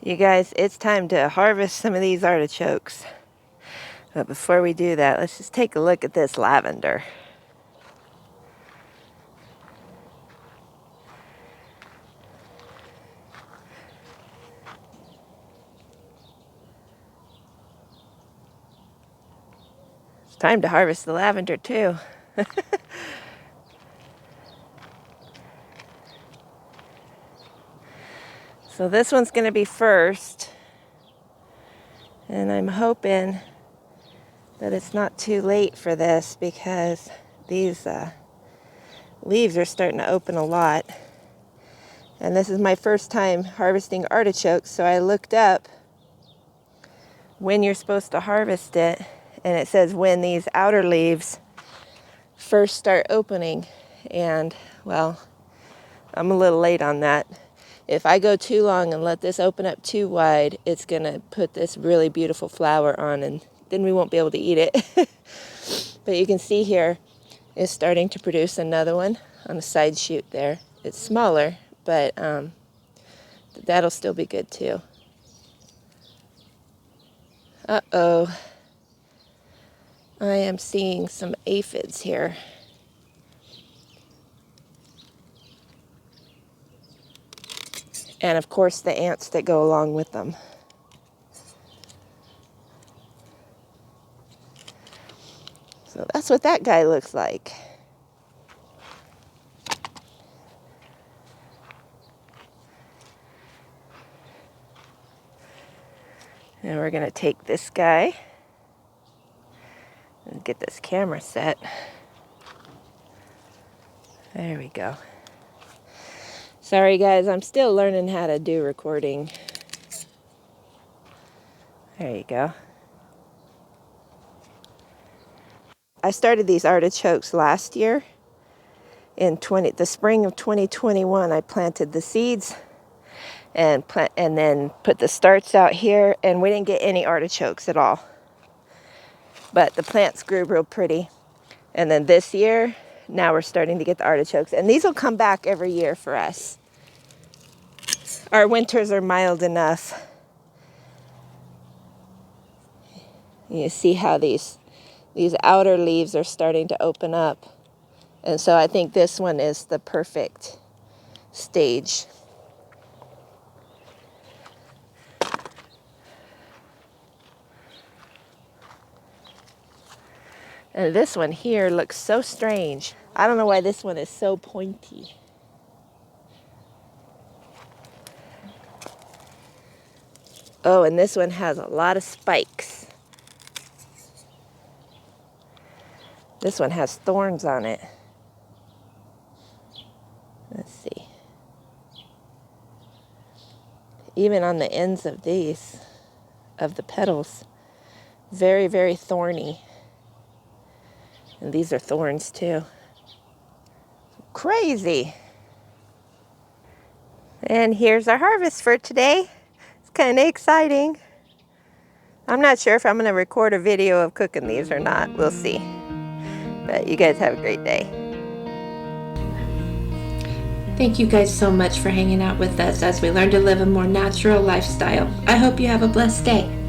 You guys, it's time to harvest some of these artichokes. But before we do that, let's just take a look at this lavender. It's time to harvest the lavender too. So this one's going to be first. And I'm hoping that it's not too late for this because these leaves are starting to open a lot. And this is my first time harvesting artichokes, so I looked up when you're supposed to harvest it, and it says when these outer leaves first start opening. And well, I'm a little late on that. If I go too long and let this open up too wide, it's going to put this really beautiful flower on, and then we won't be able to eat it. But you can see here, it's starting to produce another one on the side shoot there. It's smaller, but that'll still be good too. Uh-oh. I am seeing some aphids here. And of course the ants that go along with them. So that's what that guy looks like. And we're going to take this guy and get this camera set. There we go. Sorry guys, I'm still learning how to do recording. There you go. I started these artichokes last year. In the spring of 2021, I planted the seeds and then put the starts out here, and we didn't get any artichokes at all. But the plants grew real pretty. And then this year, now we're starting to get the artichokes. And these will come back every year for us. Our winters are mild enough. You see how these outer leaves are starting to open up. And so I think this one is the perfect stage. And this one here looks so strange. I don't know why this one is so pointy. Oh, and this one has a lot of spikes. This one has thorns on it. Let's see. Even on the ends of these, of the petals, very, very thorny. And these are thorns too. Crazy. And here's our harvest for today. It's kind of exciting. I'm not sure if I'm going to record a video of cooking these or not. We'll see. But you guys have a great day. Thank you guys so much for hanging out with us as we learn to live a more natural lifestyle. I hope you have a blessed day.